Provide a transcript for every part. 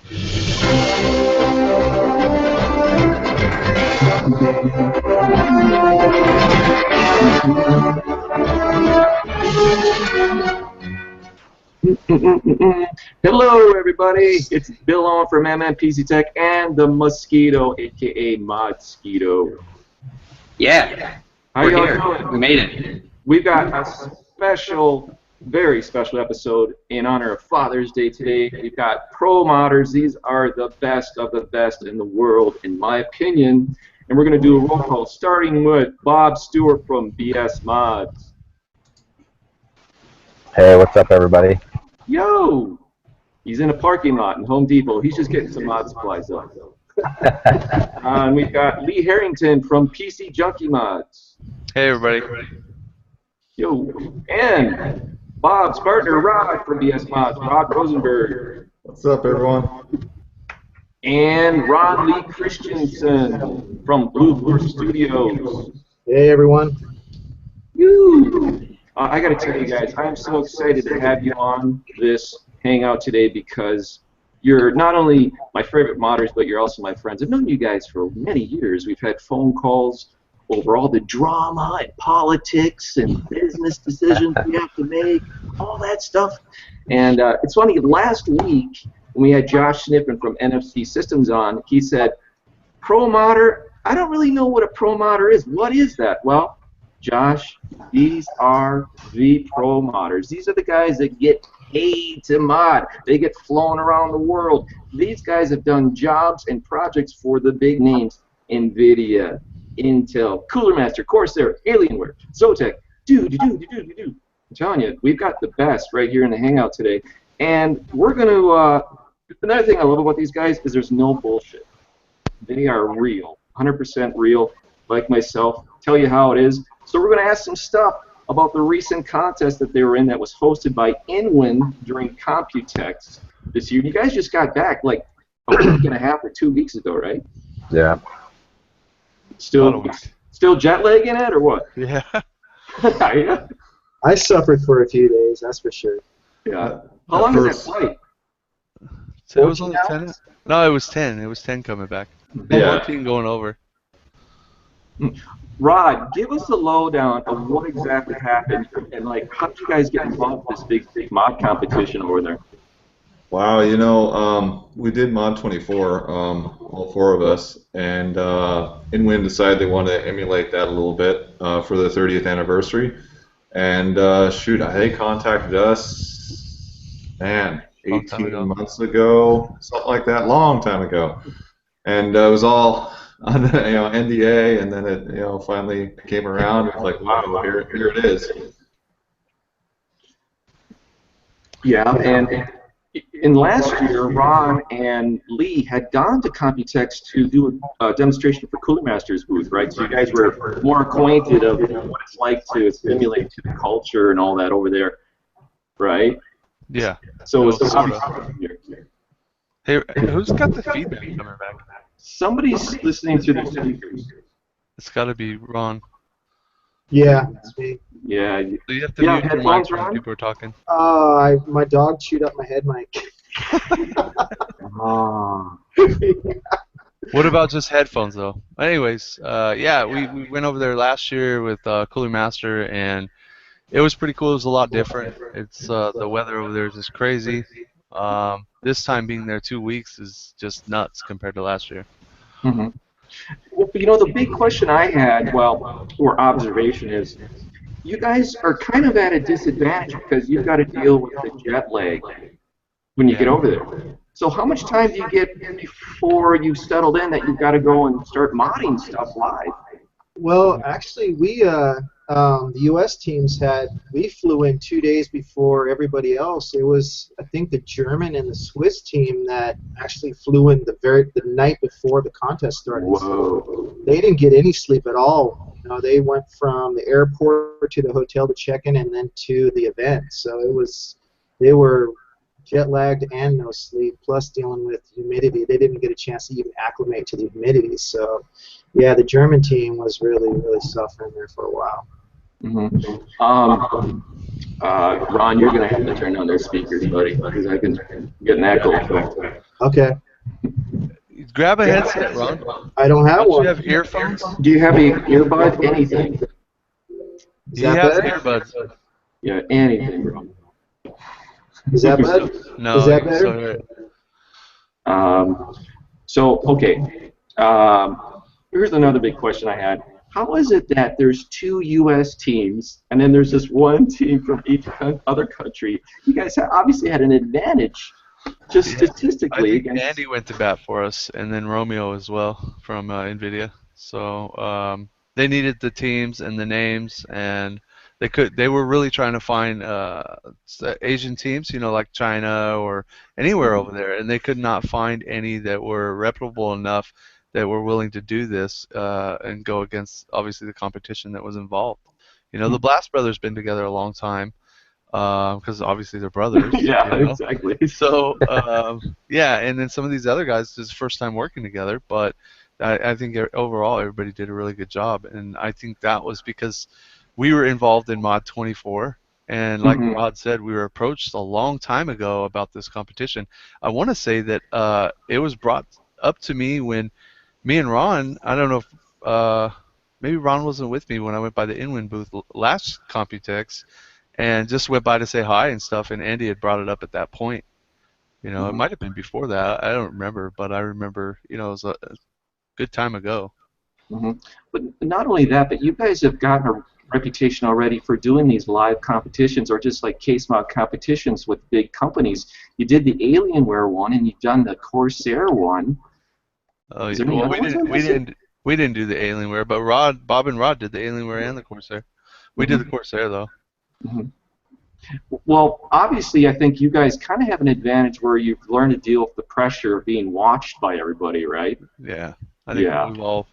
Hello, everybody. It's Bill on from PC Tech and the Mosquito, aka Modsquito. Yeah, How we're y'all here. doing? We made it. We've got a special, very special episode in honor of Father's Day today. We've got pro modders. These are the best of the best in the world, in my opinion. And we're going to do a roll call, starting with Bob Stewart from BSMods. Hey, what's up, everybody? Yo! He's in a parking lot in Home Depot. He's just getting some mod supplies up. And we've got Lee Harrington from PCJunkieMods. Hey, everybody. Yo. And Bob's partner, Rod from BSMods, Rod Rosenberg. What's up, everyone? And Ron Lee Christianson from Blue Blur Studios. Hey, everyone. Woo! I got to tell you guys, I'm so excited to have you on this Hangout today because you're not only my favorite modders, but you're also my friends. I've known you guys for many years. We've had phone calls over all the drama and politics and business decisions we have to make, all that stuff. And it's funny, last week when we had Josh Sniffen from NFC Systems on, he said, pro modder, I don't really know what a pro modder is. What is that? Well, Josh, these are the pro modders. These are the guys that get paid to mod. They get flown around the world. These guys have done jobs and projects for the big names: NVIDIA, Intel, Cooler Master, Corsair, Alienware, Zotac. I'm telling you, we've got the best right here in the Hangout today. And we're going to, another thing I love about these guys is there's no bullshit. They are real, 100% real, like myself. Tell you how it is. So we're going to ask some stuff about the recent contest that they were in that was hosted by INWIN during Computex this year. You guys just got back like a week and a half or 2 weeks ago, right? Yeah. Still jet lagging it or what? Yeah. Yeah. I suffered for a few days, that's for sure. Yeah. How long is that flight? So it was only 10? No, it was 10. It was 10 coming back. Yeah. 14 going over. Rod, give us the lowdown of what exactly happened and like how did you guys get involved in this big mod competition over there? Wow, you know, we did Mod 24, all four of us, and INWIN decided they wanted to emulate that a little bit for the 30th anniversary. And shoot, they contacted us, man, 18 months ago, something like that, long time ago. And it was all on NDA, and then it finally came around. It was like, wow, here it is. Yeah, and last year, Ron and Lee had gone to Computex to do a demonstration for Cooler Master's booth, right? So you guys were more acquainted of what it's like to assimilate to the culture and all that over there, right? Yeah. So Hey, who's got the feedback coming back? Somebody's listening to the speakers. It's got to be Ron. Yeah, it's me. Yeah. So you have to mute your headphones, mic when Ron? people are talking. My dog chewed up my head mic. What about just headphones, though? Anyways, yeah, we went over there last year with Cooler Master, and it was pretty cool. It was a lot different. It's the weather over there is just crazy. This time being there 2 weeks is just nuts compared to last year. Mm-hmm. Well, you know, the big question I had, or observation is, you guys are kind of at a disadvantage because you've got to deal with the jet lag when you get over there. So how much time do you get before you've settled in that you've got to go and start modding stuff live? Well, actually, the U.S. teams we flew in 2 days before everybody else. It was, I think, the German and the Swiss team that actually flew in the night before the contest started. Whoa. So they didn't get any sleep at all. You know, they went from the airport to the hotel to check in and then to the event. So they were jet lagged and no sleep, plus dealing with humidity. They didn't get a chance to even acclimate to the humidity. So, yeah, the German team was really, really suffering there for a while. Mm-hmm. Ron, you're going to have to turn on those speakers, buddy, because I can get an echo effect. Okay. Grab a headset, Ron. I don't have Don't one. you have earphones? Do you have a earbud? Anything? Is He that has better? earbuds. Yeah, anything, bro. Is that better? No, Is that you can better? still hear it. So, okay. Here's another big question I had. How is it that there's 2 U.S. teams and then there's this one team from each other country? You guys obviously had an advantage, just I statistically. think Against... Andy went to bat for us, and then Romeo as well from NVIDIA. So they needed the teams and the names, and they were really trying to find Asian teams, you know, like China or anywhere over there, and they could not find any that were reputable enough that were willing to do this and go against obviously the competition that was involved. You know, the Blast Brothers been together a long time because obviously they're brothers. Yeah, you know? exactly. So yeah, and then some of these other guys, this is first time working together, but I think overall everybody did a really good job, and I think that was because we were involved in Mod 24, and like Rod said, we were approached a long time ago about this competition. I want to say that it was brought up to me when me and Ron, I don't know if maybe Ron wasn't with me when I went by the INWIN booth last Computex, and just went by to say hi and stuff, and Andy had brought it up at that point. You know, it might have been before that. I don't remember, but I remember, you know, it was a good time ago. But not only that, but you guys have gotten a reputation already for doing these live competitions or just like case mod competitions with big companies. You did the Alienware one, and you've done the Corsair one. Oh, yeah. Well, we didn't do the Alienware, but Bob and Rod did the Alienware and the Corsair. We did the Corsair though. Well, obviously, I think you guys kind of have an advantage where you've learned to deal with the pressure of being watched by everybody, right? Yeah, I think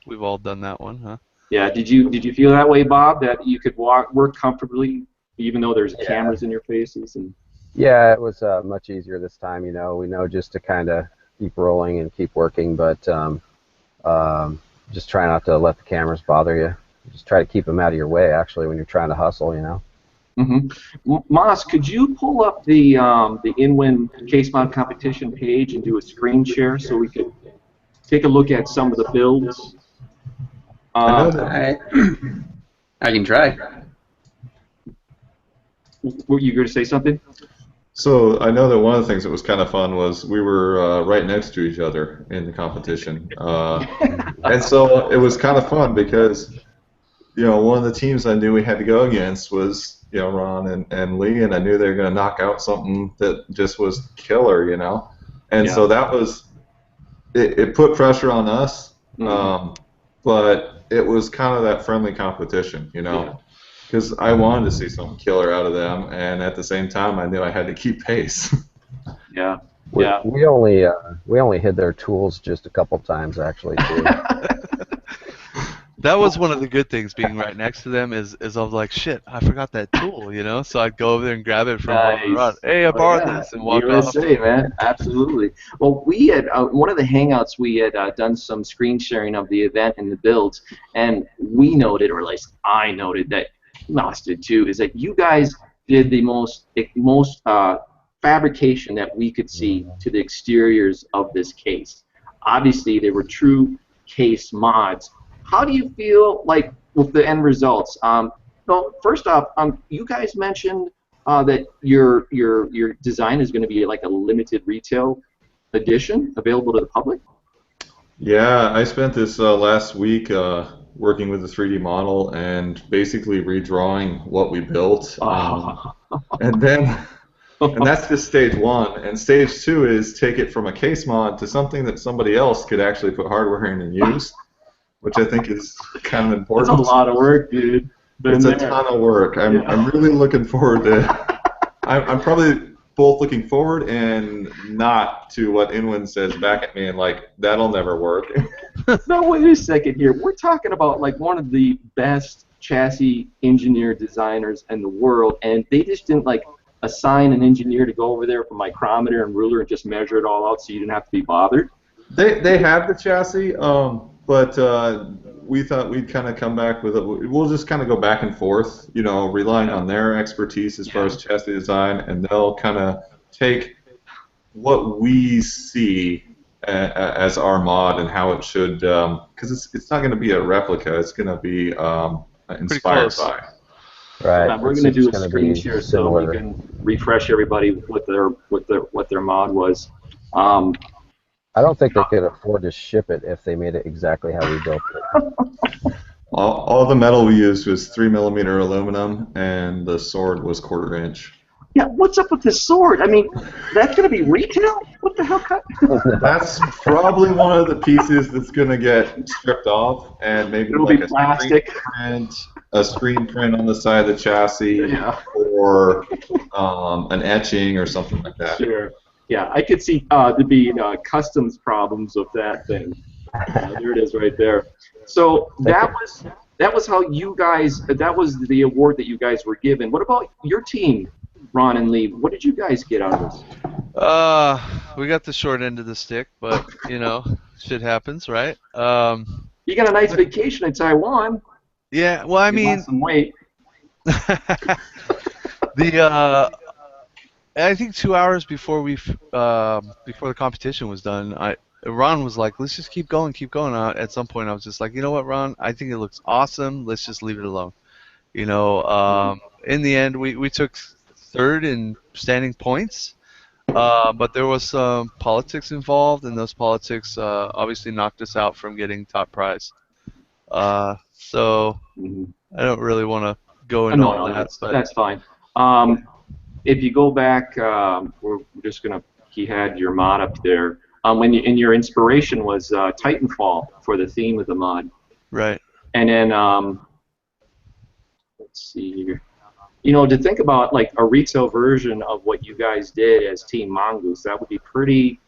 we've all done that one, huh? Yeah. Did you feel that way, Bob? That you could work comfortably even though there's cameras in your faces? And yeah, it was much easier this time. You know, we know just to kind of keep rolling and keep working, but just try not to let the cameras bother you. Just try to keep them out of your way, actually, when you're trying to hustle, you know. Moss, could you pull up the INWIN Case Mod Competition page and do a screen share so we could take a look at some of the builds? I can try. Were you going to say something? So I know that one of the things that was kind of fun was we were right next to each other in the competition, and so it was kind of fun because, you know, one of the teams I knew we had to go against was, you know, Ron and Lee, and I knew they were going to knock out something that just was killer, you know, and so that was it put pressure on us, but it was kind of that friendly competition, you know. Because I wanted to see something killer out of them, and at the same time, I knew I had to keep pace. We only hid their tools just a couple times, actually, too. That was one of the good things being right next to them is I was like, shit, I forgot that tool, you know? So I'd go over there and grab it from Rod. Hey, I borrowed this, and walk USA, off. man, absolutely. Well, we had one of the Hangouts. We had done some screen sharing of the event and the builds, and we noted, or at least I noted, that Moss did too, is that you guys did the most fabrication that we could see to the exteriors of this case. Obviously, they were true case mods. How do you feel like with the end results? Well, first off, you guys mentioned that your design is going to be like a limited retail edition available to the public. Yeah, I spent this last week working with the 3D model and basically redrawing what we built, and that's just stage one. And stage two is take it from a case mod to something that somebody else could actually put hardware in and use, which I think is kind of important. It's a lot of work, dude. It's a ton of work. I'm really looking forward to. I'm probably both looking forward and not to what INWIN says back at me and like that'll never work. No, wait a second here. We're talking about like one of the best chassis engineer designers in the world, and they just didn't like assign an engineer to go over there with a micrometer and ruler and just measure it all out so you didn't have to be bothered. They have the chassis, but we thought we'd kind of come back with it. We'll just kind of go back and forth, you know, relying on their expertise as far as chassis design, and they'll kind of take what we see as our mod and how it should, because it's not going to be a replica. It's going to be inspired close. by. Right. We're it's going to do a gonna screen be share so similar. we can refresh everybody what their mod was. I don't think they could afford to ship it if they made it exactly how we built it. All the metal we used was 3mm aluminum, and the sword was 1/4 inch. Yeah, what's up with this sword? I mean, that's going to be retail? What the hell? That's probably one of the pieces that's going to get stripped off, and maybe It'll like be plastic. a screen print on the side of the chassis, Yeah. or an etching or something like that. Sure. Yeah, I could see there being customs problems with that thing. There it is right there. So that was how you guys, that was the award that you guys were given. What about your team, Ron and Lee? What did you guys get out of this? We got the short end of the stick, but you know, shit happens, right? You got a nice vacation in Taiwan. Yeah, well, I You mean, lost some weight. I think 2 hours before before the competition was done, Ron was like, "Let's just keep going, keep going." At some point, I was just like, "You know what, Ron? I think it looks awesome. Let's just leave it alone." You know, in the end, we took third in standing points, but there was some politics involved, and those politics obviously knocked us out from getting top prize. So I don't really want to go into all that. That's fine. If you go back, we're just gonna. He had your mod up there. And your inspiration was Titanfall for the theme of the mod. Right. And then let's see here. You know, to think about like a retail version of what you guys did as Team Mongoose, that would be pretty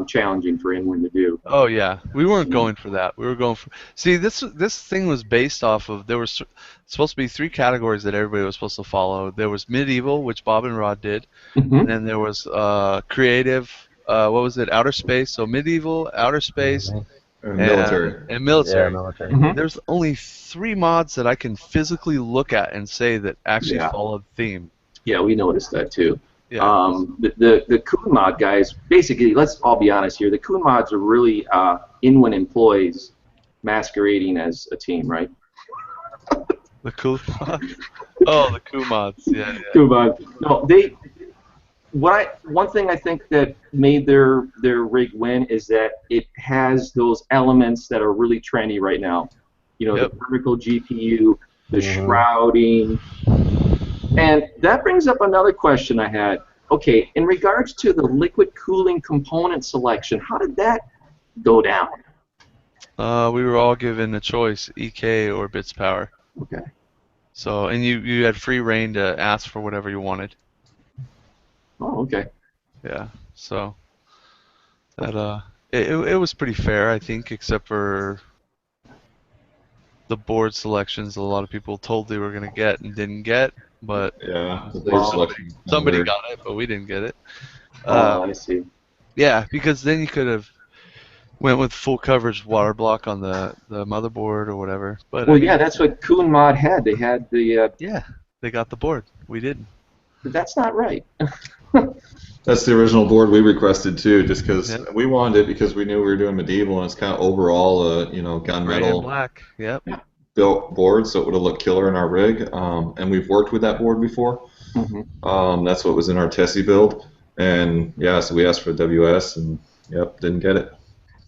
challenging for INWIN to do. Oh yeah, we weren't going for that. We were going for. See, this thing was based off of, there was supposed to be 3 categories that everybody was supposed to follow. There was medieval, which Bob and Rod did, and then there was creative. What was it? Outer space. So medieval, outer space, And military. and military. Yeah, military. There's only 3 mods that I can physically look at and say that actually follow the theme. Yeah, we noticed that too. Yeah. The Coon mod guys, basically, let's all be honest here, the Coon mods are really INWIN employees masquerading as a team, right? The cool mods? Oh, the cool mods. Yeah. Coon mods. No, one thing I think that made their rig win is that it has those elements that are really trendy right now. You know, the vertical GPU, the shrouding. And that brings up another question I had. Okay, in regards to the liquid cooling component selection, how did that go down? We were all given a choice, EK or bits power. Okay. So, and you had free reign to ask for whatever you wanted. Oh, okay. Yeah. So that it was pretty fair, I think, except for the board selections a lot of people told they were gonna get and didn't get. But yeah, the board selection. Somebody got it, but we didn't get it. I see. Yeah, because then you could have went with full coverage water block on the motherboard or whatever. But well, yeah, that's what Coon mod had. They had the. Yeah, they got the board. We didn't. But that's not right. That's the original board we requested too, just because we wanted it because we knew we were doing medieval and it's kind of overall, you know, gunmetal. Black. Yep. Built board, so it would have looked killer in our rig, and we've worked with that board before. That's what was in our Tessie build, and yeah, so we asked for WS, and didn't get it.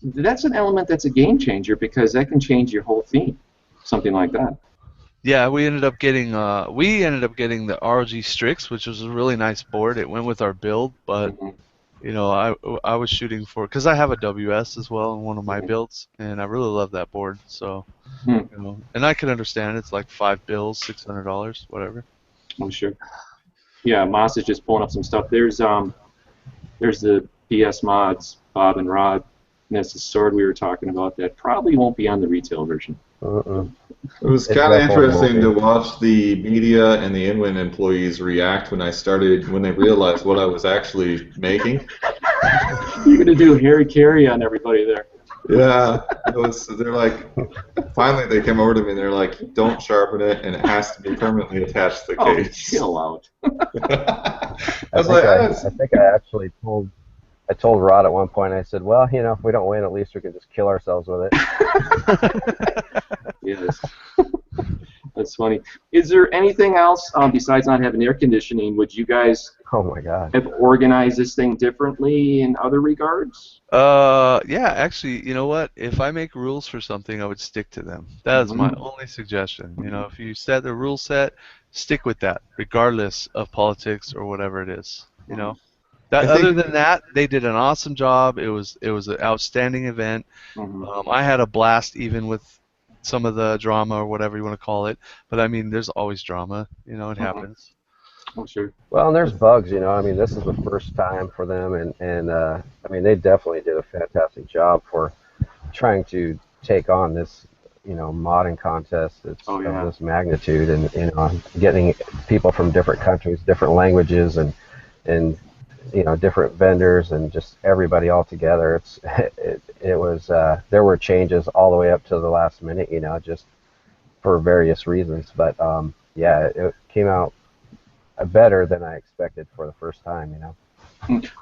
That's an element that's a game changer because that can change your whole theme, something like that. Yeah, we ended up getting the ROG Strix, which was a really nice board. It went with our build, but you know, I was shooting for, because I have a WS as well in one of my builds, and I really love that board. So, you know, and I can understand it's like $5 $600, whatever. Oh sure. Yeah, Moss is just pulling up some stuff. There's the BSMods, Bob and Rod. And that's the sword we were talking about. That probably won't be on the retail version. It was kind of interesting to watch the media and the INWIN employees react when they realized what I was actually making. You're gonna do Harry Carey on everybody there. Yeah, they're like, finally they came over to me and they're like, don't sharpen it, and it has to be permanently attached to the case. Chill out. I was like, I think I actually I told Rod at one point, I said, well, you know, if we don't win, at least we can just kill ourselves with it. Yes. That's funny. Is there anything else besides not having air conditioning? Would you guys Oh my God. have organized this thing differently in other regards? Yeah, actually, you know what? If I make rules for something, I would stick to them. That is my only suggestion. You know, if you set a rule set, stick with that, regardless of politics or whatever it is. You know, that other than that, they did an awesome job. It was an outstanding event. I had a blast even with some of the drama or whatever you want to call it. But I mean, there's always drama. You know, it happens. Oh, sure. Well, and there's bugs, you know. I mean, this is the first time for them, and I mean, they definitely did a fantastic job for trying to take on this, you know, modding contest that's of this magnitude, and you know, getting people from different countries, different languages, and you know, different vendors, and just everybody all together. It was there were changes all the way up to the last minute, you know, just for various reasons, but yeah, it came out better than I expected for the first time, you know.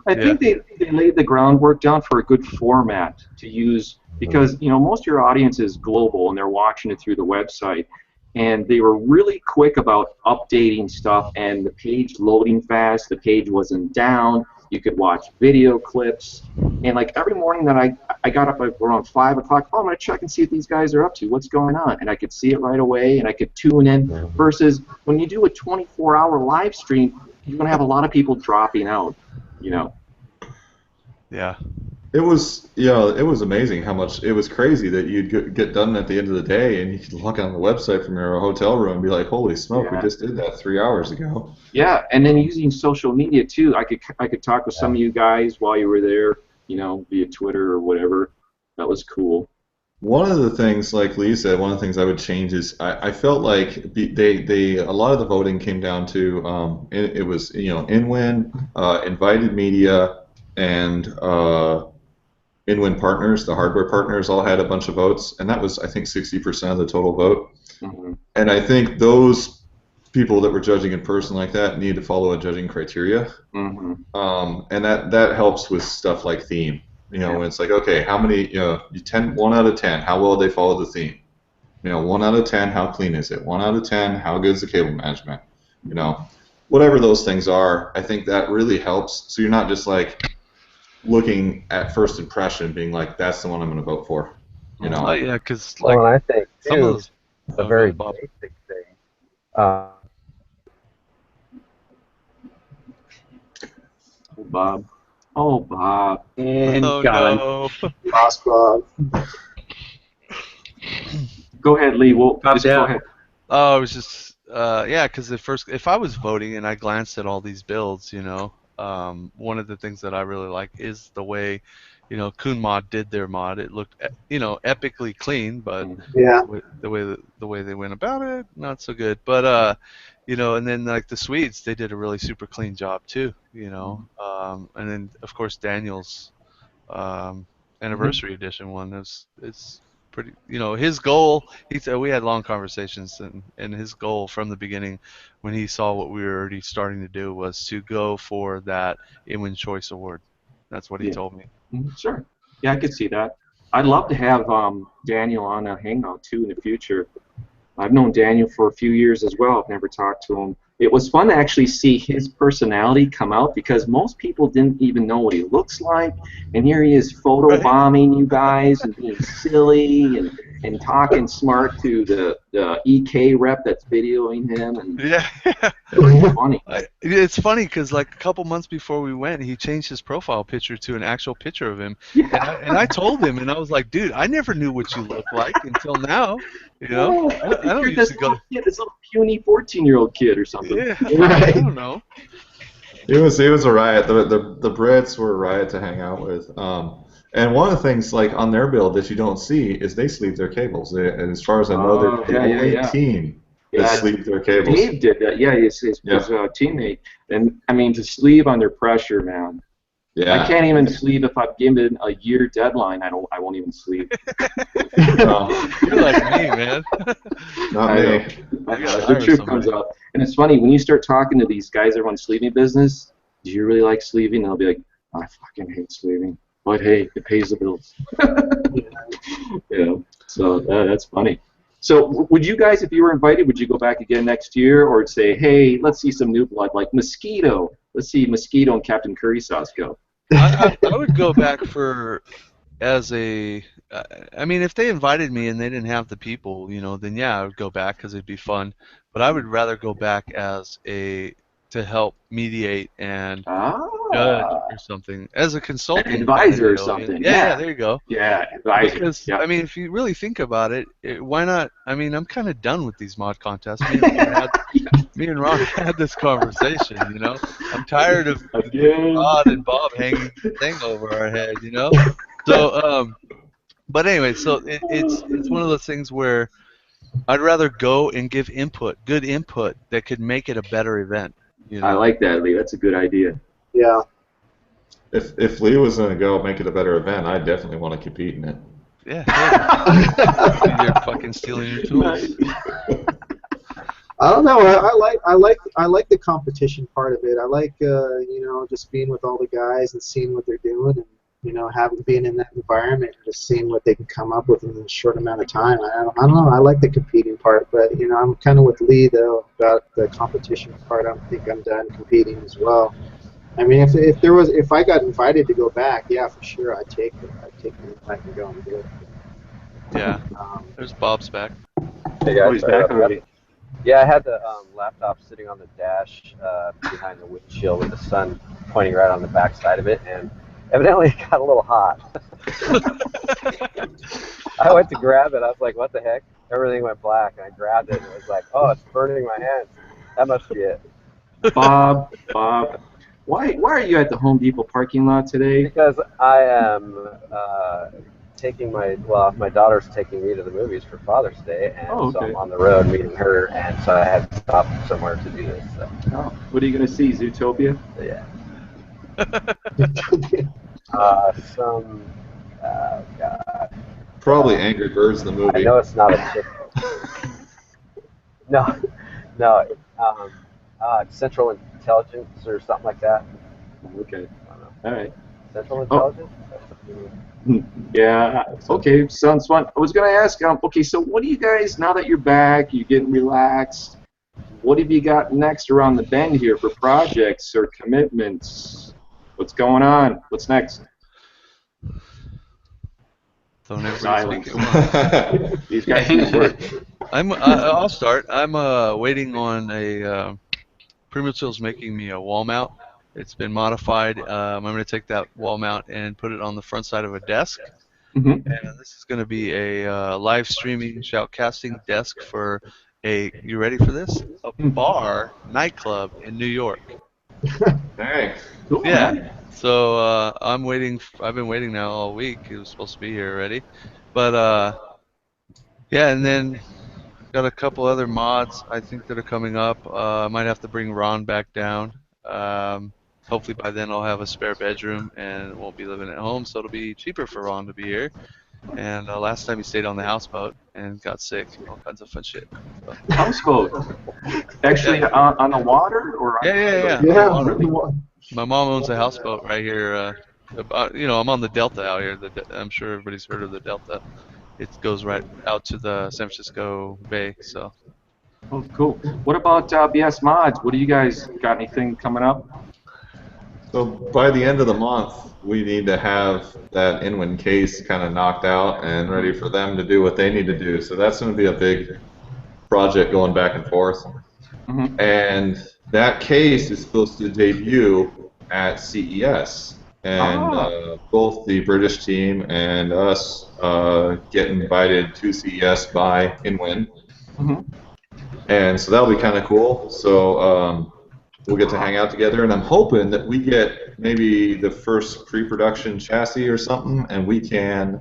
I think they laid the groundwork down for a good format to use, because you know, most of your audience is global and they're watching it through the website, and they were really quick about updating stuff, and the page loading fast, the page wasn't down, you could watch video clips, and like every morning that I got up around 5 o'clock, oh, I'm going to check and see what these guys are up to, what's going on, and I could see it right away, and I could tune in, versus when you do a 24-hour live stream, you're going to have a lot of people dropping out, you know. Yeah. It was, it was amazing how much, it was crazy that you'd get done at the end of the day and you could log on the website from your hotel room and be like, holy smoke, we just did that 3 hours ago. Yeah, and then using social media too. I could talk with some of you guys while you were there, you know, via Twitter or whatever. That was cool. One of the things, like Lee said, one of the things I would change is I felt like a lot of the voting came down to it was, you know, INWIN, invited media, and INWIN partners, the hardware partners, all had a bunch of votes, and that was, I think, 60% of the total vote. And I think those people that were judging in person like that need to follow a judging criteria, and that helps with stuff like theme. You know, when it's like, okay, how many, you know, 1 out of 10, how well they follow the theme? You know, 1 out of 10, how clean is it? 1 out of 10, how good is the cable management? You know, whatever those things are, I think that really helps. So you're not just like looking at first impression, being like, that's the one I'm going to vote for. You know? Yeah, because like, well, and I think some of those, a very basic thing. Bob. Oh, Bob. And oh gone. no. Lost Bob. Go ahead, Lee. Well, just go ahead. Oh, it was just, yeah, because if I was voting and I glanced at all these builds, you know, one of the things that I really like is the way, you know, KuhnMod did their mod. It looked, you know, epically clean, but the way they went about it, not so good. But you know, and then like the Swedes, they did a really super clean job too, you know. And then of course Daniel's anniversary edition one is pretty, you know, his goal, he said, we had long conversations, and his goal from the beginning when he saw what we were already starting to do was to go for that INWIN Choice Award. That's what he told me. Sure. Yeah, I could see that. I'd love to have Daniel on a Hangout too in the future. I've known Daniel for a few years as well. I've never talked to him. It was fun to actually see his personality come out, because most people didn't even know what he looks like, and here he is photobombing you guys and being silly and talking smart to the EK rep that's videoing him. And yeah. it was funny. It's funny because like a couple months before we went, he changed his profile picture to an actual picture of him. Yeah. And I told him, and I was like, dude, I never knew what you looked like until now. You know, I don't You're this little puny 14-year-old kid or something. Yeah, I don't know. It was a riot. The Brits were a riot to hang out with. And one of the things, like on their build that you don't see, is they sleeve their cables. And as far as I know, they're the only team that sleeve their cables. Dave did that. Yeah, his teammate. And I mean, to sleeve under pressure, man. Yeah. I can't even sleeve if I've given a year deadline. I won't even sleeve. You're like me, man. Not me. The truth comes out. And it's funny, when you start talking to these guys that run sleeving business, do you really like sleeving? And they'll be like, I fucking hate sleeving, but hey, it pays the bills. Yeah, so that's funny. So would you guys, if you were invited, would you go back again next year, or say, hey, let's see some new blood, like Mosquito? Let's see Mosquito and Captain Curry Sauce go. I would go back for as a. I mean, if they invited me and they didn't have the people, you know, then yeah, I would go back because it'd be fun. But I would rather go back as a to help mediate and judge or something as a An consulting advisor or deal. something. Yeah, there you go. Yeah, advisor. Because Yeah. I mean, if you really think about it, why not? I mean, I'm kind of done with these mod contests. Me and Ron had this conversation. You know, I'm tired of Rod and Bob hanging the thing over our head. You know, so but anyway, so it's one of those things where I'd rather go and give good input that could make it a better event. You know? I like that, Lee. That's a good idea. Yeah. If Lee was going to go make it a better event, I definitely want to compete in it. Yeah. Hey. You're fucking stealing your tools. I don't know. I like the competition part of it. I like you know, just being with all the guys and seeing what they're doing, and you know, being in that environment and just seeing what they can come up with in a short amount of time. I don't know. I like the competing part, but you know, I'm kind of with Lee though about the competition part. I think I'm done competing as well. I mean, if I got invited to go back, yeah, for sure, I'd take it. I'd take the invite and go and do it. Yeah. There's Bob's back. Hey guys, He's sorry back about that. already. Yeah, I had the laptop sitting on the dash behind the windshield with the sun pointing right on the back side of it, and evidently it got a little hot. I went to grab it. I was like, what the heck? Everything went black, and I grabbed it, and it was like, oh, it's burning my hands. That must be it. Bob, why are you at the Home Depot parking lot today? Because I am taking my daughter's taking me to the movies for Father's Day, and so I'm on the road meeting her, and so I had to stop somewhere to do this. So. Oh, what are you going to see, Zootopia? Yeah. Some, oh God. Probably Angry Birds, the movie. I know it's not a chick. No, Central Intelligence or something like that. Okay. I don't know. All right. Central Intelligence? Yeah. Okay. Sounds fun. I was going to ask. Okay. So, what do you guys? Now that you're back, you're getting relaxed. What have you got next around the bend here for projects or commitments? What's going on? What's next? Don't everybody Silence. speak at once. These guys need work. I'll start. I'm waiting on a Primutill's making me a wall mount. It's been modified. I'm going to take that wall mount and put it on the front side of a desk. Mm-hmm. And this is going to be a live streaming shoutcasting desk for you ready for this? A bar nightclub in New York. Dang. Cool, Yeah. man. So I'm waiting. I've been waiting now all week. It was supposed to be here already, but yeah. And then got a couple other mods I think that are coming up. I might have to bring Ron back down. Hopefully by then I'll have a spare bedroom and won't be living at home, so it'll be cheaper for Ron to be here. And last time he stayed on the houseboat and got sick, all kinds of fun shit. So. Houseboat. Actually, on the water or? Yeah. Yeah. My mom owns a houseboat right here. You know, I'm on the Delta out here. I'm sure everybody's heard of the Delta. It goes right out to the San Francisco Bay. So. Oh, cool. What about BSMods? What do you guys got? Anything coming up? So by the end of the month, we need to have that INWIN case kind of knocked out and ready for them to do what they need to do. So that's going to be a big project going back and forth. Mm-hmm. And that case is supposed to debut at CES. And both the British team and us get invited to CES by INWIN. Mm-hmm. And so that'll be kind of cool. So we'll get to hang out together, and I'm hoping that we get maybe the first pre-production chassis or something, and we can,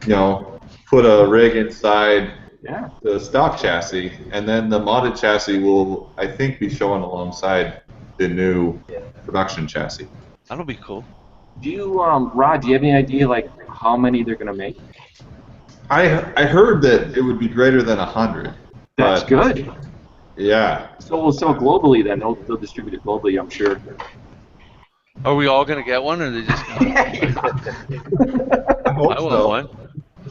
you know, put a rig inside the stock chassis, and then the modded chassis will, I think, be showing alongside the new production chassis. That'll be cool. Do you, Rod? Do you have any idea like how many they're gonna make? I heard that it would be greater than 100. That's good. Yeah. So we'll sell globally then. They'll distribute it globally, I'm sure. Are we all gonna get one, or are they just gonna? I hope I want so. one.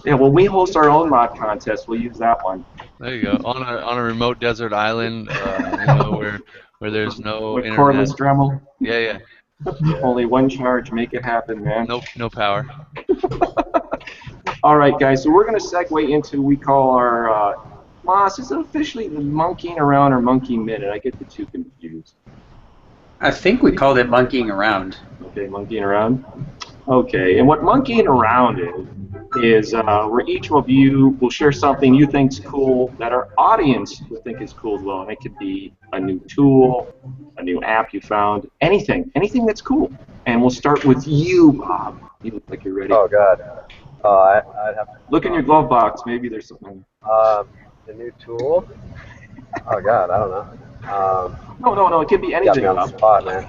Yeah, when we host our own mod contest, we'll use that one. There you go. On a remote desert island, where there's no With internet. cordless Dremel. Yeah. Only one charge. Make it happen, man. No power. All right, guys. So we're gonna segue into we call our Moss. Is it officially the monkeying around or monkey minute? I get the two confused. I think we called it monkeying around. Okay, monkeying around. Okay, and what monkeying around is where each of you will share something you think's cool that our audience will think is cool as well. And it could be a new tool, a new app you found, anything that's cool. And we'll start with you, Bob. You look like you're ready. Oh God. I'd have to Look in your glove box. Maybe there's something. the new tool. Oh God, I don't know. No. It could be Got anything, me on the Bob. spot, man.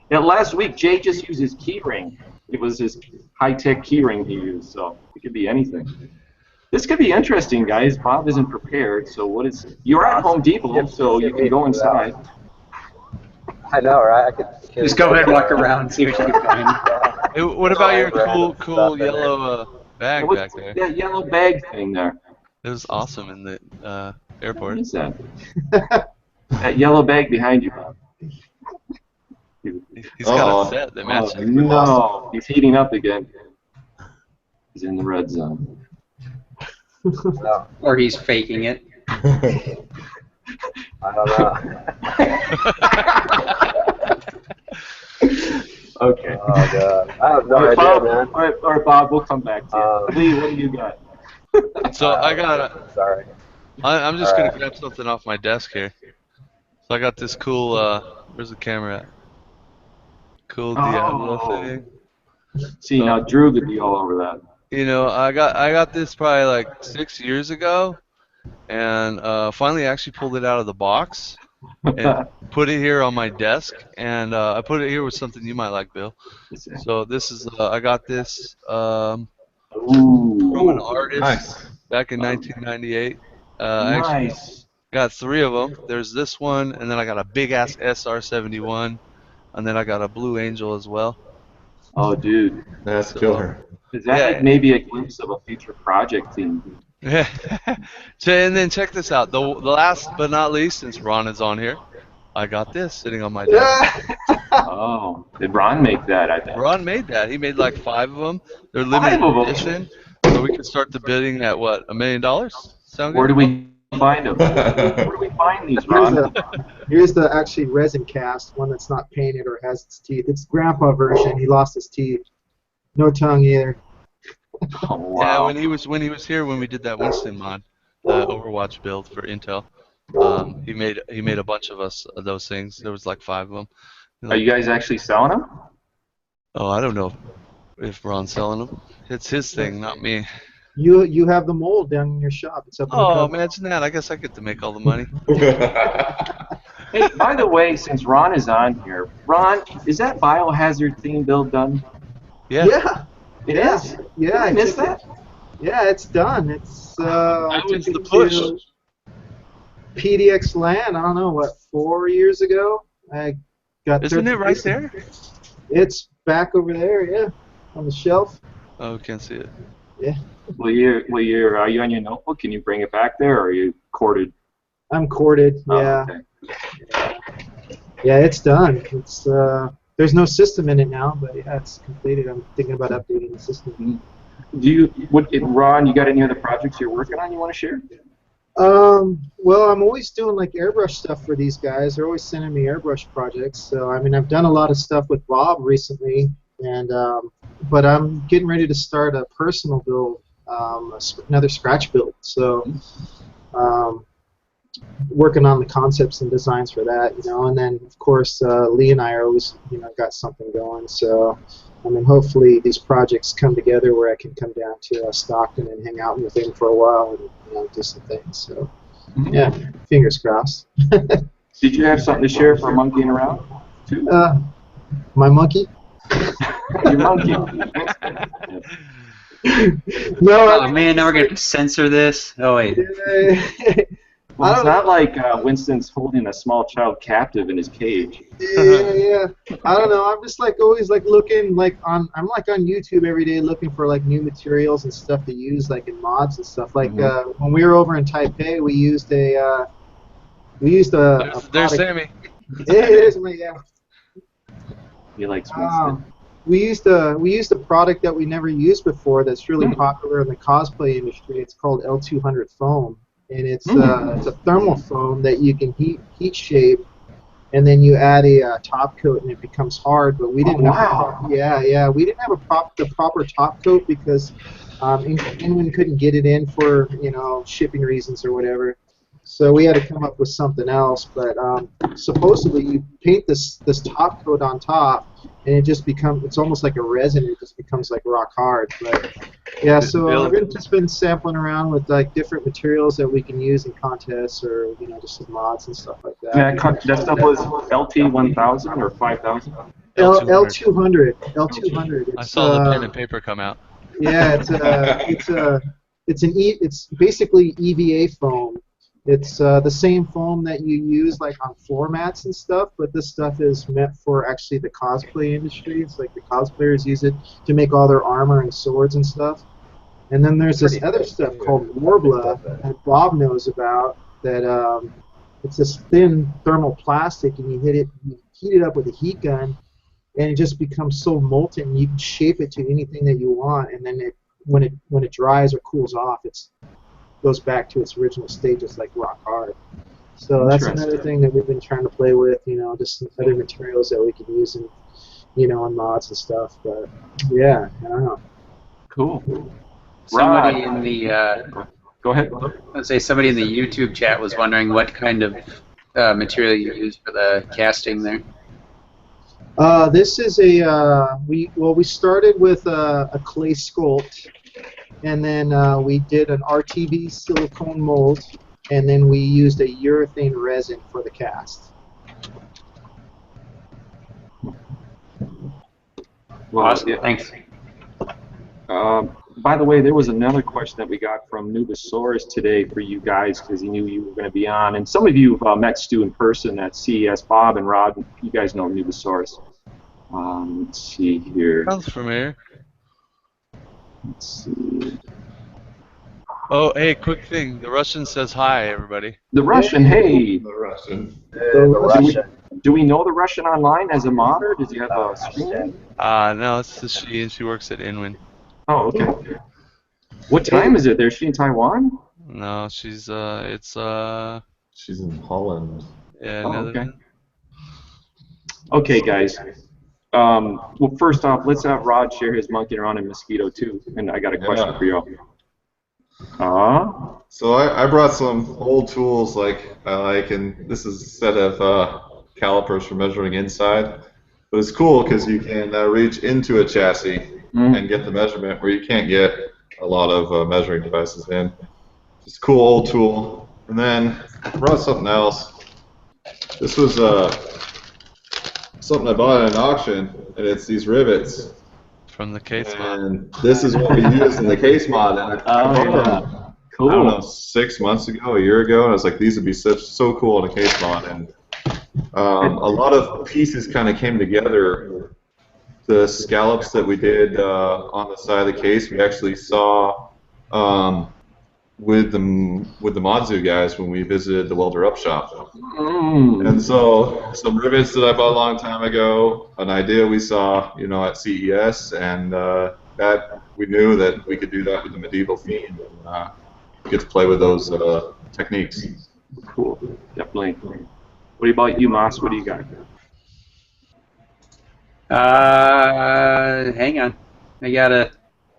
Yeah, last week Jay just used his key ring. It was his high-tech key ring he used, so it could be anything. This could be interesting, guys. Bob isn't prepared, so what is... You're at Home Depot, so you can go inside. I know, right? I could Just go ahead and walk around and see what you can find. Hey, what about your cool yellow bag What's back there? that yellow bag thing there? It was awesome in the airport. What is that? That yellow bag behind you, Bob. He's got a set that matches. No, he's heating up again. He's in the red zone. No, Or he's faking it. I don't know. Okay. Oh God, I have no All right, idea, Bob, man. all right, Bob, we'll come back to you. Lee, what do you got? So I got. Sorry. I'm just gonna grab something off my desk here. So I got this cool. Where's the camera at? Cool Diablo thing. See, now Drew could be all over that. You know, I got this probably like 6 years ago, and finally actually pulled it out of the box and put it here on my desk, and I put it here with something you might like, Bill. So this is I got this from an artist back in 1998. Actually got 3 of them. There's this one, and then I got a big ass SR-71, and then I got a Blue Angel as well. Oh, dude. That's killer. Is that like maybe a glimpse of a future project theme? Yeah. So, and then check this out. The last but not least, since Ron is on here, I got this sitting on my desk. Oh, did Ron make that? I think. Ron made that. He made like 5 of them. They're limited edition, so we can start the bidding at what, $1 million? Sound good? Where do we find them? Where do we find these, Ron? Here's the actually resin cast, one that's not painted or has its teeth. It's Grandpa version. He lost his teeth. No tongue either. Oh, wow. Yeah, when he was here when we did that Winston mod, the Overwatch build for Intel, he made a bunch of us of those things. There was like 5 of them. Are you guys actually selling them? Oh, I don't know if Ron's selling them. It's his thing, not me. You have the mold down in your shop. It's up in the Oh, cupboard. imagine that. I guess I get to make all the money. Hey, by the way, since Ron is on here, Ron, is that biohazard theme build done? Yeah. Yeah. It is? Yeah. Did I miss that? Yeah, it's done. It's I was took the it push. to PDX LAN. I don't know what 4 years ago. I got. Isn't it right there? It's back over there. Yeah, on the shelf. Oh, we can't see it. Yeah. Are you on your notebook? Can you bring it back there, or are you corded? I'm corded. Yeah. Oh, okay. Yeah, it's done. It's there's no system in it now, but yeah, it's completed. I'm thinking about updating the system. Ron, you got any other projects you're working on you want to share? Well, I'm always doing like airbrush stuff for these guys. They're always sending me airbrush projects. So I mean, I've done a lot of stuff with Bob recently, and but I'm getting ready to start a personal build, another scratch build. So working on the concepts and designs for that, and then of course Lee and I are always, got something going. So I mean, hopefully these projects come together where I can come down to Stockton and hang out with him for a while and do some things. So yeah, fingers crossed. Did you have something to share for monkeying around too? My monkey? Your monkey. No. Oh man, now we're gonna have to censor this. Oh wait. Well, I it's don't not know. like Winston's holding a small child captive in his cage. Yeah. I don't know. I'm just like always like looking like I'm like on YouTube every day looking for like new materials and stuff to use like in mods and stuff. Like when we were over in Taipei, we used a There's product. Sammy. Yeah. He likes Winston. We used a product that we never used before that's really popular in the cosplay industry. It's called L200 foam, and it's a thermal foam that you can heat shape, and then you add a top coat and it becomes hard. But we didn't have we didn't have the proper top coat because INWIN couldn't get it in for shipping reasons or whatever. So we had to come up with something else. But supposedly you paint this top coat on top, and it's almost like a resin. It just becomes like rock hard. But yeah, so I've just been sampling around with like different materials that we can use in contests or just in mods and stuff like that. Yeah, that stuff was LT1000 or 5000. L200. L200. I saw the pen and paper come out. Yeah, it's basically EVA foam. It's the same foam that you use like on floor mats and stuff, but this stuff is meant for actually the cosplay industry. It's like the cosplayers use it to make all their armor and swords and stuff. And then there's this other stuff called Warbla that Bob knows about. That it's this thin thermal plastic, and you heat it up with a heat gun, and it just becomes so molten. You can shape it to anything that you want, and then when it dries or cools off, it goes back to its original state, just like rock hard. So that's another thing that we've been trying to play with, just some other materials that we can use in, in mods and stuff. But yeah, I don't know. Cool. Somebody in the go ahead. let's say somebody in the YouTube chat was wondering what kind of material you use for the casting there. This is we started with a clay sculpt, and then we did an RTV silicone mold, and then we used a urethane resin for the cast. Well, Awesome. Thanks. By the way, there was another question that we got from Nubasaurus today for you guys because he knew you were going to be on. And some of you have met Stu in person at CES. Bob and Rod, you guys know Nubasaurus. Let's see here. Sounds familiar. Let's see. Oh, hey, quick thing. The Russian says hi, everybody. The Russian, hey. The Russian. Do we know the Russian online as a modder? Does he have a screen? No, it's just she, and she works at INWIN. Oh, okay. What time is it there? Is she in Taiwan? No, she's She's in Holland. yeah, Oh, okay. Netherlands. Okay, guys. Well, first off, let's have Rod share his monkeying around in Mosquito too, and I got a question for you. So I brought some old tools like I like, and this is a set of calipers for measuring inside. But it's cool because you can reach into a chassis and get the measurement where you can't get a lot of measuring devices in. It's a cool old tool. And then I brought something else. This was something I bought at an auction, and it's these rivets. From the case mod. And this is what we use in the case mod. And I bought them, Cool. I don't know, 6 months ago, a year ago, and I was like, these would be so cool in a case mod. And a lot of pieces kind of came together. The scallops that we did on the side of the case, we actually saw with the Modzu guys when we visited the Welder Up shop. And so some rivets that I bought a long time ago, an idea we saw, at CES, and that we knew that we could do that with the Medieval Fiend, and get to play with those techniques. Cool. Definitely. What about you, Moss? What do you got? Hang on. I gotta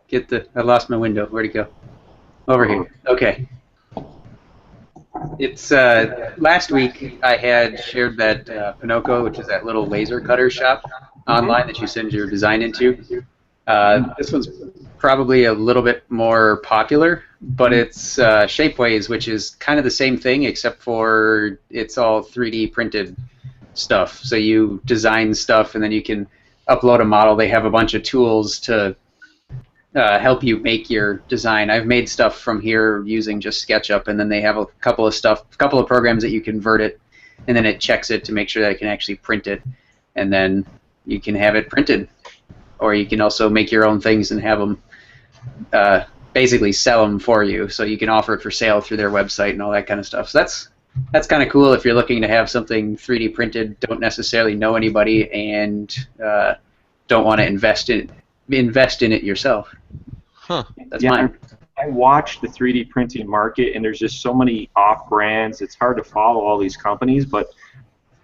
get I lost my window. Where'd it go? Over here. Okay. It's last week I had shared that Pinocchio, which is that little laser cutter shop online that you send your design into. This one's probably a little bit more popular, but it's Shapeways, which is kind of the same thing except for it's all 3D printed stuff. So you design stuff and then you can upload a model. They have a bunch of tools to help you make your design. I've made stuff from here using just SketchUp, and then they have a couple of programs that you convert it, and then it checks it to make sure that it can actually print it, and then you can have it printed. Or you can also make your own things and have them basically sell them for you, so you can offer it for sale through their website and all that kind of stuff. So that's kind of cool if you're looking to have something 3D printed, don't necessarily know anybody, and don't want to invest in it yourself. Huh. That's mine. I watch the 3D printing market, and there's just so many off brands. It's hard to follow all these companies, but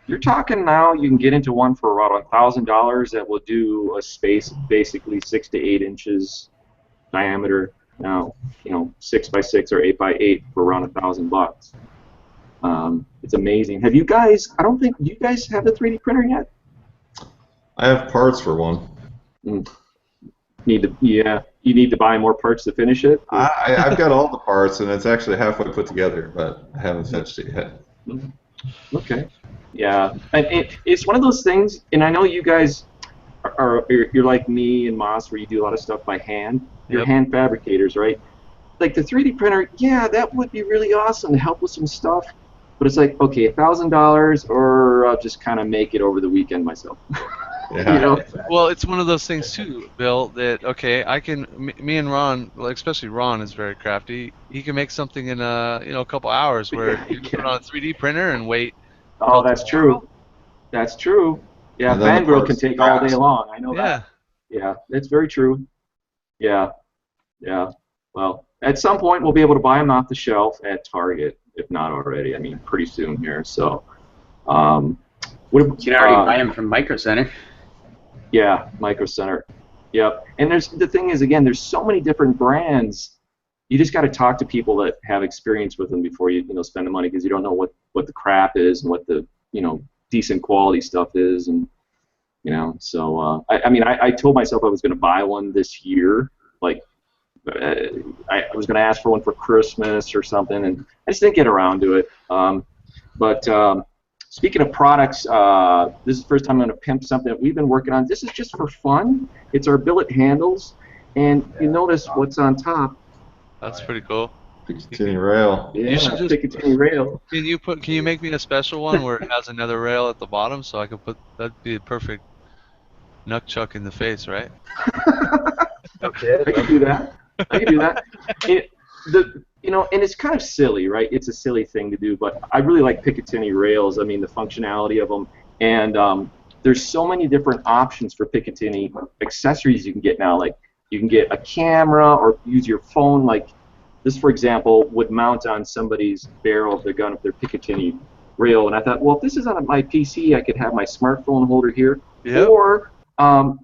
you're talking now you can get into one for around $1,000 that will do a space of basically 6 to 8 inches diameter. Now, 6 by 6 or 8 by 8 for around $1,000. It's amazing. Have you guys? I don't think you guys have the 3D printer yet. I have parts for one. You need to buy more parts to finish it. I've got all the parts, and it's actually halfway put together, but I haven't finished it yet. Okay. Yeah, and it's one of those things, and I know you guys you're like me and Moss, where you do a lot of stuff by hand. You're hand fabricators, right? Like the 3D printer, yeah, that would be really awesome to help with some stuff. But it's like, okay, $1,000, or I'll just kind of make it over the weekend myself. Yeah. Well, it's one of those things too, Bill, that me and Ron, especially Ron is very crafty. He can make something in a couple hours, where you can put it on a 3D printer and wait. Oh, that's true. That's true. Yeah, Fangirl can take all day long. I know that. Yeah, that's very true. Yeah. Well, at some point we'll be able to buy them off the shelf at Target, if not already. I mean, pretty soon here. So, you can already buy them from Micro Center. Yeah, Micro Center. Yep. And the thing is, again, there's so many different brands. You just got to talk to people that have experience with them before you spend the money, because you don't know what the crap is and what the decent quality stuff is, and so I told myself I was going to buy one this year. Like I was going to ask for one for Christmas or something, and I just didn't get around to it. But speaking of products, this is the first time I'm going to pimp something that we've been working on. This is just for fun. It's our billet handles, and you notice what's on top. That's pretty cool. Picatinny rail. Yeah, You should just Picatinny rail. Can you make me a special one where it has another rail at the bottom, so I can that'd be a perfect nunchuck in the face, right? Okay. I can do that. And it's kind of silly, right? It's a silly thing to do, but I really like Picatinny rails. I mean, the functionality of them, and there's so many different options for Picatinny accessories you can get now. Like you can get a camera or use your phone. Like this, for example, would mount on somebody's barrel of their gun if they're Picatinny rail. And I thought, well, if this is on my PC, I could have my smartphone holder here. Yep. Or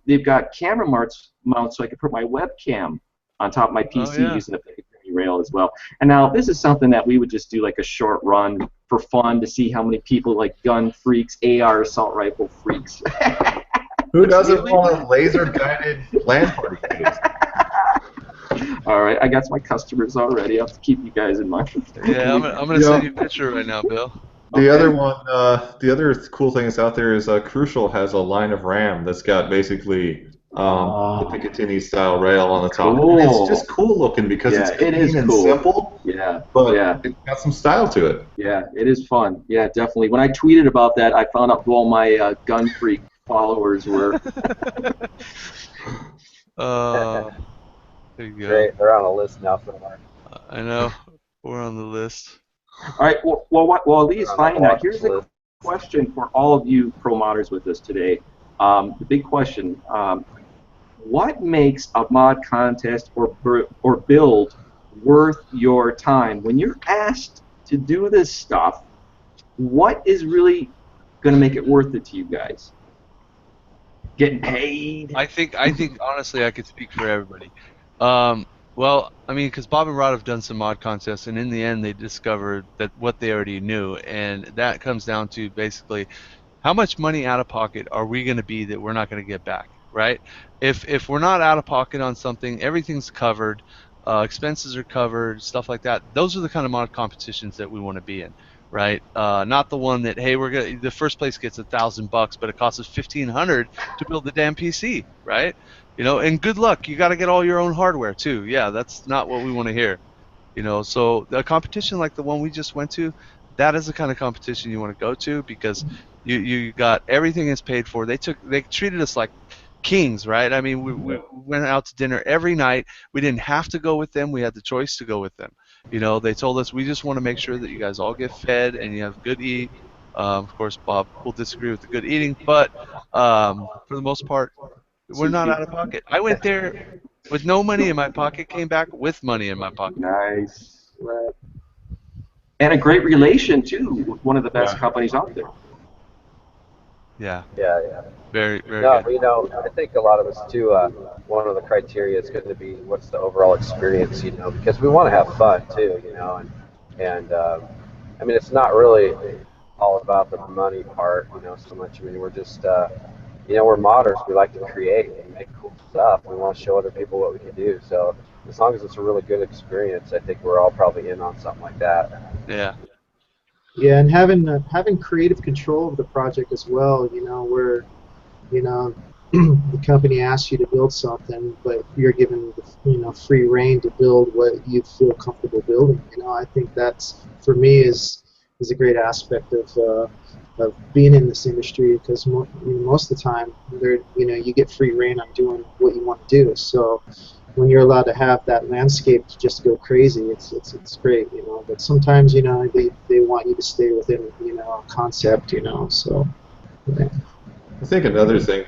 they've got camera mounts, so I could put my webcam on top of my PC using a Picatinny rail as well. And now this is something that we would just do like a short run for fun to see how many people, like gun freaks, AR assault rifle freaks. Who doesn't want a laser-guided LAN party case? All right, I got my customers already. I'll have to keep you guys in mind. Yeah, I'm gonna send you a picture right now, Bill. The other one, the other cool thing that's out there is Crucial has a line of RAM that's got basically the Picatinny style rail on the top. Cool. And it's just cool looking because it's clean and cool. simple. Yeah. But yeah. it's got some style to it. Yeah, it is fun. Yeah, definitely. When I tweeted about that, I found out who all my gun freak followers were. There you go. Great. They're on a list now somewhere. I know. We're on the list. All right. Well, while Lee is finding that, here's a question for all of you pro modders with us today. The big question: what makes a mod contest or build worth your time? When you're asked to do this stuff, what is really going to make it worth it to you guys? Getting paid? I think honestly, I could speak for everybody. Well, I mean, because Bob and Rod have done some mod contests, and in the end, they discovered that what they already knew, and that comes down to basically how much money out of pocket are we going to be that we're not going to get back, right? If we're not out of pocket on something, everything's covered, expenses are covered, stuff like that. Those are the kind of mod competitions that we want to be in, right? Not the one that, hey, the first place gets $1,000, but it costs us $1,500 to build the damn PC, right? You know, and good luck. You got to get all your own hardware too. Yeah, that's not what we want to hear. You know, so a competition like the one we just went to, that is the kind of competition you want to go to, because you got everything is paid for. They treated us like kings, right? I mean, we went out to dinner every night. We didn't have to go with them. We had the choice to go with them. You know, they told us, we just want to make sure that you guys all get fed and you have good eat. Of course, Bob will disagree with the good eating, but for the most part, we're not out of pocket. I went there with no money in my pocket, came back with money in my pocket. Nice. Right. And a great relation too with one of the best Yeah. companies out there. Yeah, Yeah. very, very No, good. you know, I think a lot of us too. One of the criteria is going to be what's the overall experience, you know, because we want to have fun too, you know, and I mean, it's not really all about the money part, you know, so much. I mean, we're just, you know, we're modders. We like to create and make cool stuff. We want to show other people what we can do. So as long as it's a really good experience, I think we're all probably in on something like that. Yeah. Yeah, and having creative control of the project as well. You know, where the company asks you to build something, but you're given free reign to build what you feel comfortable building. You know, I think that's, for me, is a great aspect of being in this industry, because most of the time you get free reign on doing what you want to do. So when you're allowed to have that landscape to just go crazy, it's great, you know. But sometimes they want you to stay within a concept, you know. So yeah. I think another thing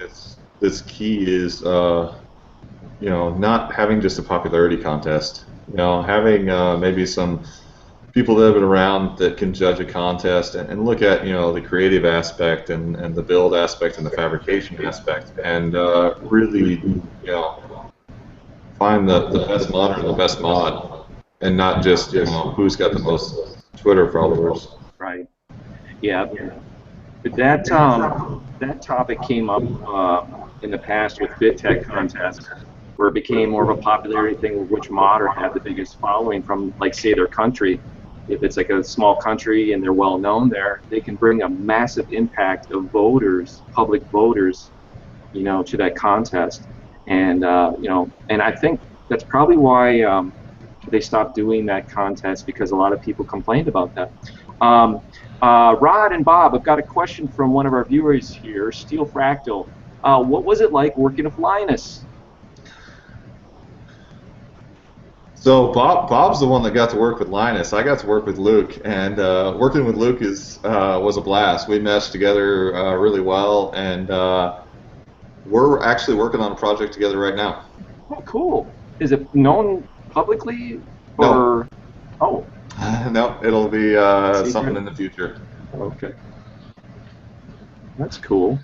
that's key is you know, not having just a popularity contest. You know, having maybe some people that have been around that can judge a contest and look at, you know, the creative aspect and the build aspect and the fabrication aspect, and really, you know, find the best modder and the best mod, and not just, you know, who's got the most Twitter followers. Right. Yeah. But that topic came up in the past with BitTech contests, where it became more of a popularity thing of which modder had the biggest following from, like, say, their country. If it's like a small country and they're well known there, they can bring a massive impact of voters, public voters, you know, to that contest. And you know, and I think that's probably why they stopped doing that contest, because a lot of people complained about that. Rod and Bob, I've got a question from one of our viewers here, Steel Fractal. What was it like working with Linus? So Bob's the one that got to work with Linus. I got to work with Luke, and working with Luke was a blast. We meshed together really well, and we're actually working on a project together right now. Oh, cool. Is it known publicly, or? No. Oh. No, it'll be something in the future. Okay. That's cool.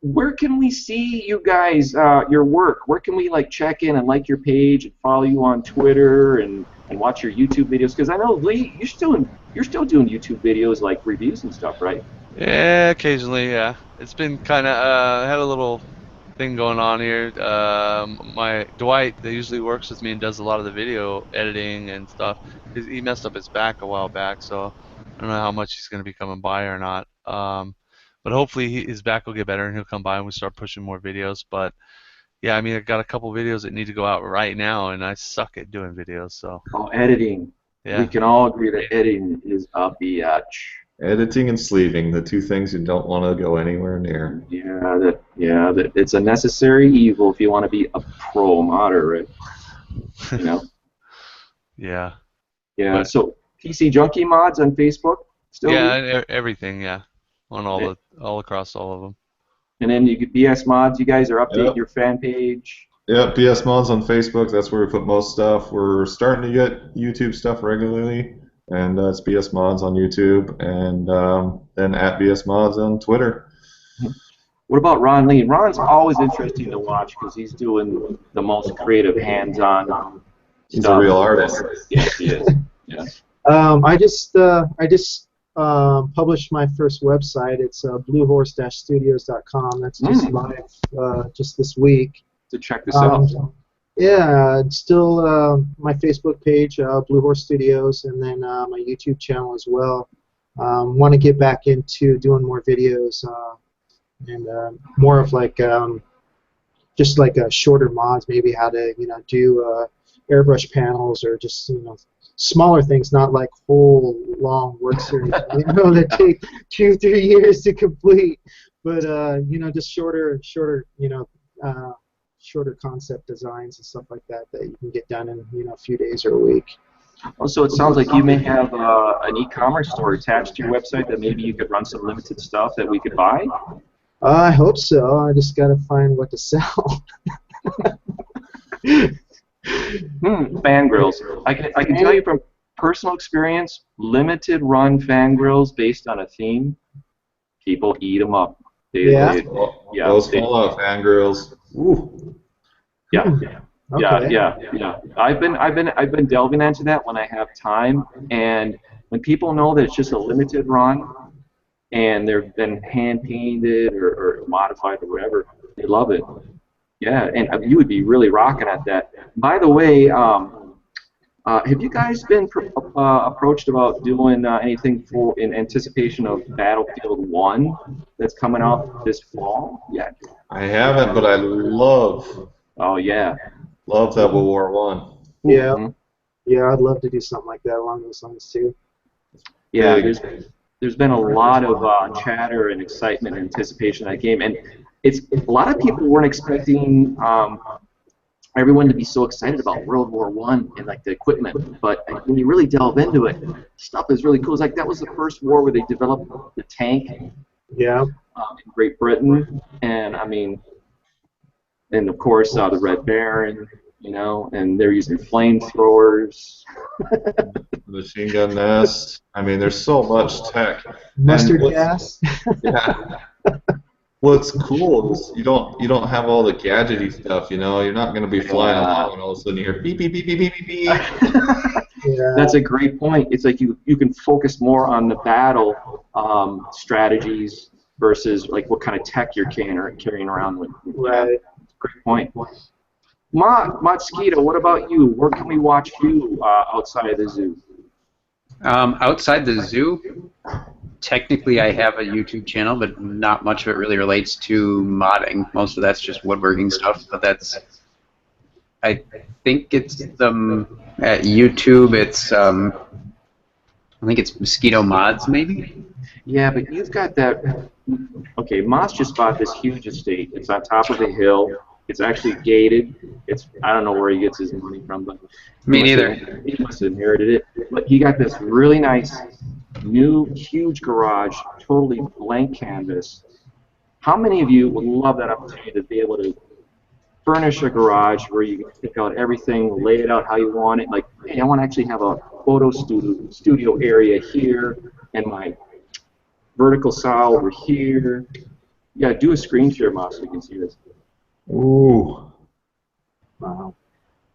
Where can we see you guys, your work? Where can we check in and like your page and follow you on Twitter and watch your YouTube videos? Because I know, Lee, you're still doing YouTube videos, like reviews and stuff, right? Yeah, occasionally, yeah. It's been kind of had a little thing going on here. My Dwight, that usually works with me and does a lot of the video editing and stuff, he messed up his back a while back, so I don't know how much he's going to be coming by or not. But hopefully his back will get better and he'll come by and we start pushing more videos. But yeah, I mean, I've got a couple videos that need to go out right now, and I suck at doing videos. So. Oh, editing. Yeah. We can all agree that editing is a bitch. Editing and sleeving, the two things you don't want to go anywhere near. Yeah, it's a necessary evil if you want to be a pro modder, right? You know. Yeah. Yeah. But, so PCJunkieMods on Facebook. Still. Yeah, everything. Yeah, on all across all of them. And then you get BSMods. You guys are updating your fan page. Yeah, BSMods on Facebook. That's where we put most stuff. We're starting to get YouTube stuff regularly, and it's BSMods on YouTube, and then at BSMods on Twitter. What about Ron Lee? Ron's always interesting to watch because he's doing the most creative, hands-on. He's a real artist. Yes, he is. Yeah. I just published my first website. It's bluehorse-studios.com. That's just live just this week. To check this out. Yeah, it's still my Facebook page, Blue Horse Studios, and then my YouTube channel as well. Want to get back into doing more videos and more of just like shorter mods, maybe how to do airbrush panels or just smaller things, not like whole long work series that take 2-3 years to complete, but just shorter shorter concept designs and stuff like that you can get done in a few days or a week. Oh, so it sounds like you may have an e-commerce store attached to your website that maybe you could run some limited stuff that we could buy? I hope so. I just got to find what to sell. Fangrills. I can tell you from personal experience, limited run fangrills based on a theme, people eat them up. Those Fallout fangrills. Ooh. Yeah. Okay. Yeah. I've been delving into that when I have time, and when people know that it's just a limited run and they've been hand painted or modified or whatever, they love it. Yeah, and you would be really rocking at that. By the way, have you guys been approached about doing anything in anticipation of Battlefield 1 that's coming out this fall? Yeah. I haven't, but I love. Oh yeah. Love that World War One. Yeah. Mm-hmm. Yeah, I'd love to do something like that along those lines too. Yeah, there's been a lot of chatter and excitement and anticipation of that game, and a lot of people weren't expecting everyone to be so excited about World War I and like the equipment, but when you really delve into it, stuff is really cool. It's like that was the first war where they developed the tank. Yeah. In Great Britain, and I mean, and of course the Red Baron, and they're using flamethrowers. Machine gun nest. I mean, there's so much tech. Mustard gas. Yeah. What's cool is you don't have all the gadgety stuff. You're not going to be flying along and all of a sudden you hear beep beep beep beep beep beep beep. Yeah. That's a great point. It's like you can focus more on the battle strategies versus like what kind of tech you're carrying around with. Right. Great point. Mosquito, what about you? Where can we watch you outside of the zoo? Outside the zoo, technically I have a YouTube channel, but not much of it really relates to modding. Most of that's just woodworking stuff, but I think it's at YouTube, I think it's Mosquito Mods, maybe? Yeah, but you've got that. Okay, Moss just bought this huge estate. It's on top of a hill. It's actually gated. I don't know where he gets his money from, but Me neither. He must have inherited it. But he got this really nice, new, huge garage, totally blank canvas. How many of you would love that opportunity to be able to furnish a garage where you can pick out everything, lay it out how you want it? Like, hey, I want to actually have a photo studio area here, and my vertical saw over here. Yeah, do a screen share, Moss, so you can see this. Ooh. Wow.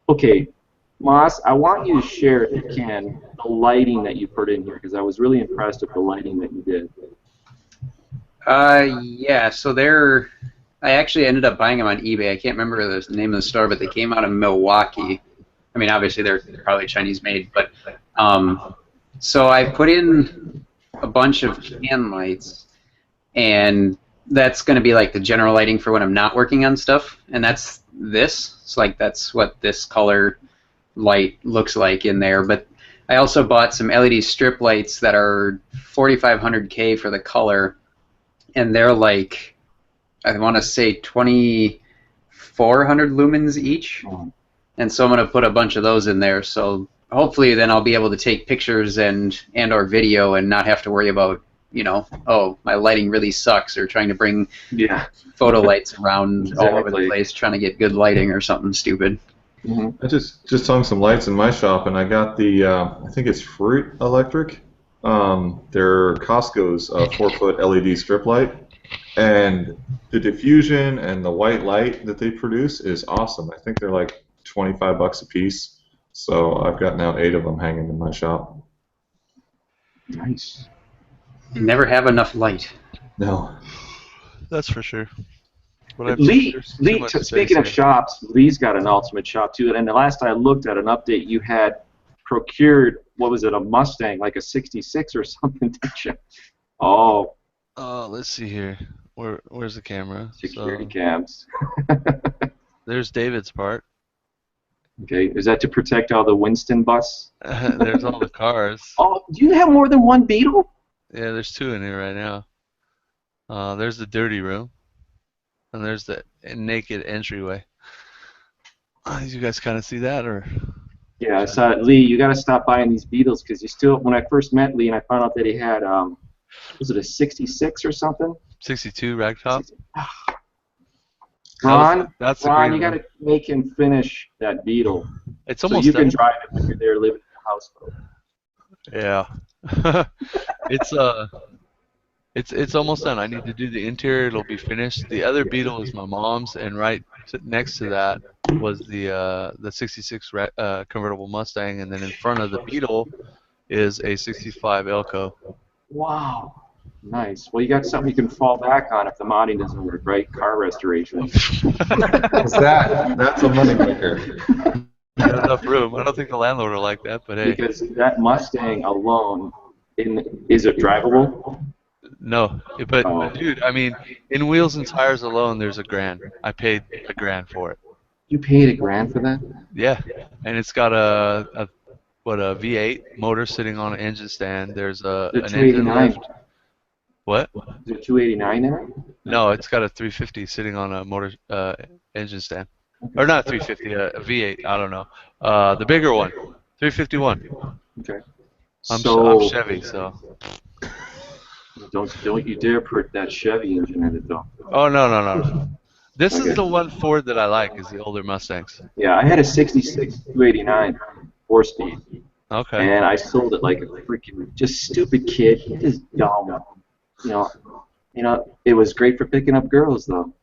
Okay, Moss, I want you to share, if you can, the lighting that you put in here, because I was really impressed with the lighting that you did. Yeah, so I actually ended up buying them on eBay. I can't remember the name of the store, but they came out of Milwaukee. I mean, obviously they're probably Chinese made, but so I put in a bunch of can lights, and that's going to be like the general lighting for when I'm not working on stuff, and that's this. It's like that's what this color light looks like in there. But I also bought some LED strip lights that are 4500K for the color, and they're like, I want to say 2400 lumens each. And so I'm going to put a bunch of those in there, so hopefully then I'll be able to take pictures and or video and not have to worry about, oh, my lighting really sucks, or trying to bring photo lights around all over the place trying to get good lighting or something stupid. Mm-hmm. I just hung some lights in my shop, and I got the I think it's Fruit Electric. They're Costco's 4-foot LED strip light, and the diffusion and the white light that they produce is awesome. I think they're like $25 a piece. So I've got now 8 of them hanging in my shop. Nice. You never have enough light. No. That's for sure. But Lee, speaking of shops, Lee's got an ultimate shop too. And the last I looked at an update, you had procured, what was it, a Mustang, like a 66 or something, didn't you? Oh. Let's see here. Where's the camera? Security cams. There's David's part. Okay, is that to protect all the Winston bus? There's all the cars. Oh, do you have more than one Beetle? Yeah, there's 2 in here right now. There's the dirty room, and there's the naked entryway. Did you guys kind of see that, or? Yeah, I saw it. Lee, you got to stop buying these Beetles because you still. When I first met Lee and I found out that he had, was it a 66 or something? 62 ragtop. Ron, that's the Ron, green you got one. to make him finish that Beetle. It's So almost you done. can drive it when you're there living in the house. Yeah. It's almost done. I need to do the interior. It'll be finished. The other Beetle is my mom's, and right next to that was the 66 convertible Mustang, and then in front of the Beetle is a 65 Elco. Wow. Nice. Well, you got something you can fall back on if the modding doesn't work, right? Car restoration. What's that? That's a moneymaker. Not enough room. I don't think the landlord will like that, but hey. Because that Mustang alone, is it drivable? No, but Oh. dude, I mean, in wheels and tires alone, there's $1,000. I paid $1,000 for it. You paid $1,000 for that? Yeah, and it's got a V8 motor sitting on an engine stand. There's The an engine 289. lift. What? Is it 289 in it? No, it's got a 350 sitting on a motor engine stand, or not 350, a V8. I don't know. The bigger one, 351. Okay. I'm Chevy, so. Don't you dare put that Chevy engine in it though. Oh no. This Okay. is the one Ford that I like. Is the older Mustangs. Yeah, I had a 66 289 4-speed, Okay. and I sold it like a freaking just stupid kid, just dumb. You know, it was great for picking up girls though.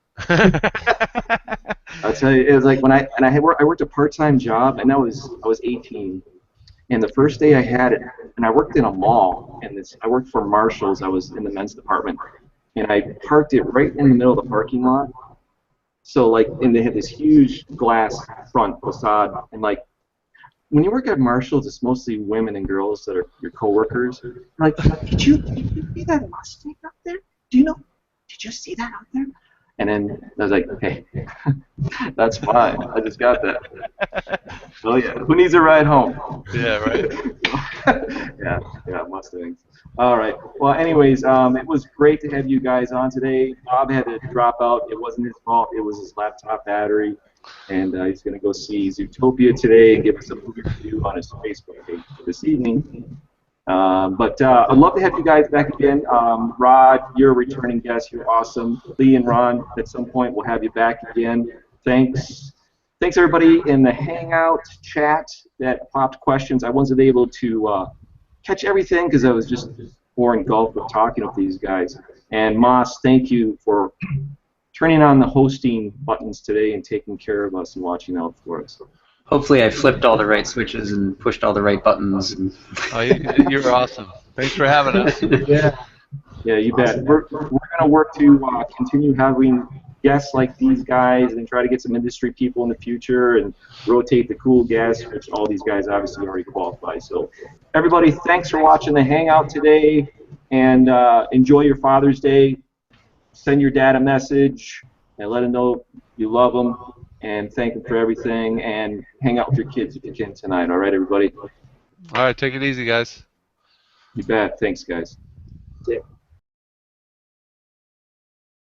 I'll tell you, it was like when I worked a part-time job, and I was 18. And the first day I had it, and I worked in a mall, and I worked for Marshalls. I was in the men's department, and I parked it right in the middle of the parking lot. So like, and they had this huge glass front facade, and like, when you work at Marshalls, it's mostly women and girls that are your coworkers. Like, did you see that Mustang up there? Do you know? Did you see that out there? And then I was like, hey, that's fine. I just got that. Oh yeah, who needs a ride home? Yeah, right. yeah, Mustangs. All right. Well, anyways, it was great to have you guys on today. Bob had to drop out. It wasn't his fault. It was his laptop battery, and he's going to go see Zootopia today and give us a movie review on his Facebook page for this evening. But I'd love to have you guys back again. Rod, you're a returning guest. You're awesome. Lee and Ron, at some point, we'll have you back again. Thanks. Thanks, everybody in the Hangout chat that popped questions. I wasn't able to catch everything because I was just more engulfed with talking with these guys. And Moss, thank you for turning on the hosting buttons today and taking care of us and watching out for us. Hopefully I flipped all the right switches and pushed all the right buttons. And Oh, you're awesome. Thanks for having us. Yeah, you bet. We're going to work to continue having guests like these guys and try to get some industry people in the future and rotate the cool guests, which all these guys obviously already qualify. So everybody, thanks for watching the Hangout today, and enjoy your Father's Day. Send your dad a message and let him know you love him, and thank him for everything, and hang out with your kids if you can tonight. All right, everybody? All right, take it easy, guys. You bet. Thanks, guys. Yeah.